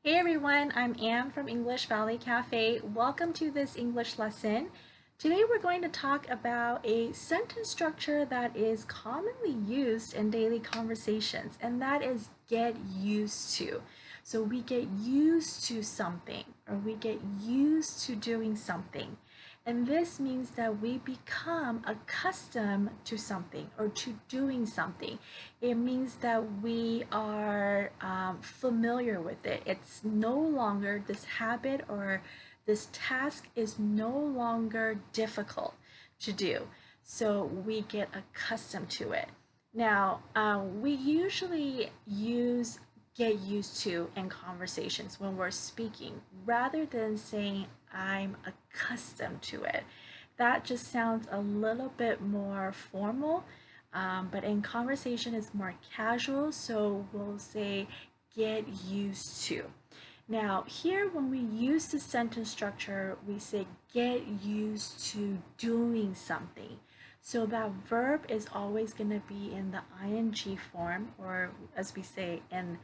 Hey everyone, I'm Anne from English Valley Cafe. Welcome to this English lesson. Today we're going to talk about a sentence structure that is commonly used in daily conversations, and that is get used to. So we get used to something, or we get used to doing something. And this means that we become accustomed to something or to doing something. It means that we are familiar with it. It's no longer this habit or this task is no longer difficult to do. So we get accustomed to it. Now, we usually use get used to in conversations when we're speaking rather than saying I'm accustomed to it. That just sounds a little bit more formal, but in conversation it's more casual, so we'll say get used to. Now here when we use the sentence structure, we say get used to doing something. So that verb is always going to be in the ing form, or as we say in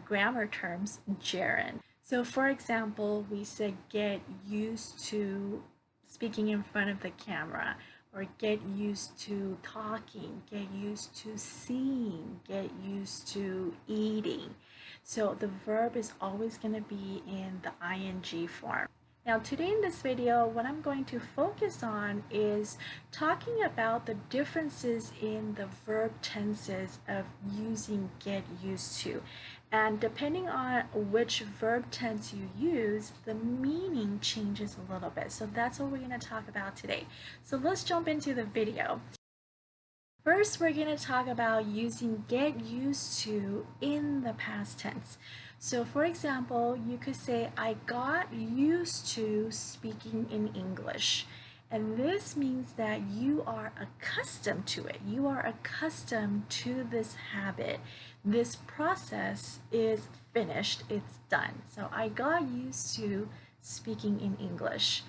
grammar terms, gerund. So for example, we say get used to speaking in front of the camera, or get used to talking, get used to seeing, get used to eating. So the verb is always going to be in the ing form. Now today in this video, what I'm going to focus on is talking about the differences in the verb tenses of using get used to. And depending on which verb tense you use, the meaning changes a little bit. So that's what we're going to talk about today. So let's jump into the video. First, we're going to talk about using get used to in the past tense. So for example, you could say, I got used to speaking in English. And this means that you are accustomed to it. You are accustomed to this habit. This process is finished, it's done. So I got used to speaking in English.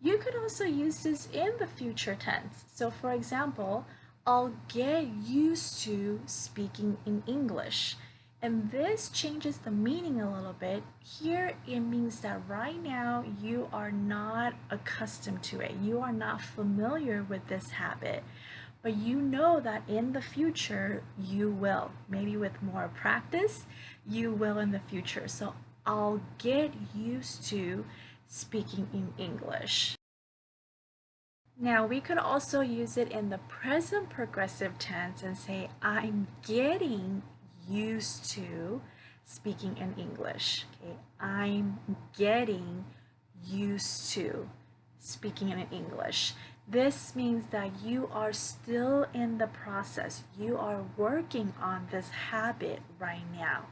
You could also use this in the future tense. So for example, I'll get used to speaking in English. And this changes the meaning a little bit. Here it means that right now you are not accustomed to it. You are not familiar with this habit. But you know that in the future you will. Maybe with more practice, you will in the future. So I'll get used to speaking in English. Now we could also use it in the present progressive tense and say, I'm getting used to speaking in English. Okay, I'm getting used to speaking in English. This means that you are still in the process. You are working on this habit right now.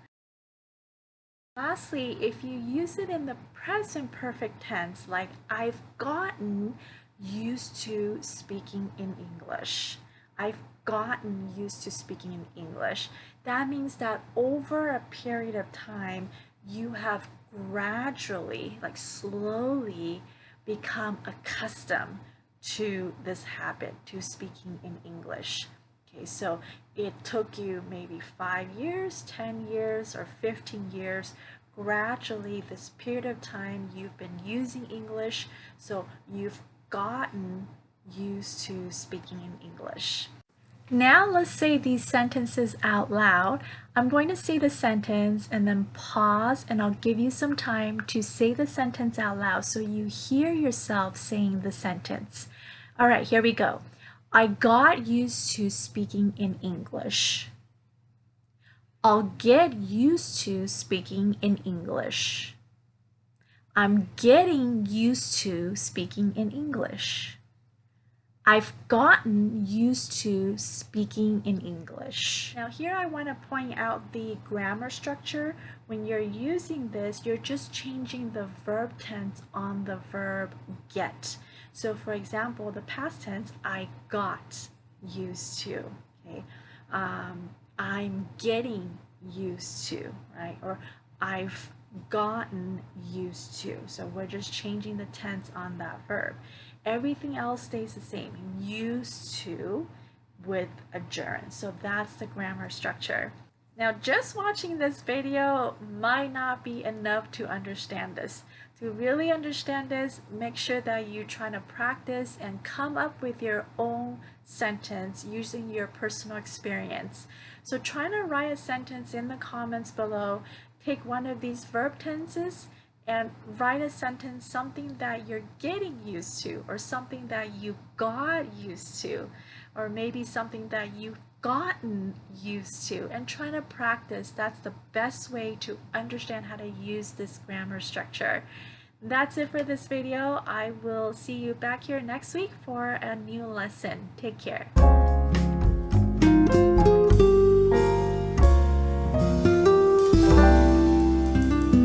Lastly, if you use it in the present perfect tense, like I've gotten used to speaking in English. I've gotten used to speaking in English. That means that over a period of time, you have gradually, like slowly, become accustomed to this habit, to speaking in English. Okay, so it took you maybe 5 years, 10 years, or 15 years. Gradually, this period of time, you've been using English, so you've gotten used to speaking in English. Now let's say these sentences out loud. I'm going to say the sentence and then pause, and I'll give you some time to say the sentence out loud so you hear yourself saying the sentence. All right, here we go. I got used to speaking in English. I'll get used to speaking in English. I'm getting used to speaking in English. I've gotten used to speaking in English. Now here I want to point out the grammar structure. When you're using this, you're just changing the verb tense on the verb get. So for example, the past tense, I got used to, okay? I'm getting used to, right? Or I've gotten used to. So we're just changing the tense on that verb. Everything else stays the same. Used to with a gerund. So that's the grammar structure. Now, just watching this video might not be enough to understand this. To really understand this, make sure that you try to practice and come up with your own sentence using your personal experience. So try to write a sentence in the comments below. Take one of these verb tenses and write a sentence, something that you're getting used to, or something that you got used to, or maybe something that you've gotten used to, and try to practice. That's the best way to understand how to use this grammar structure. That's it for this video. I will see you back here next week for a new lesson. Take care.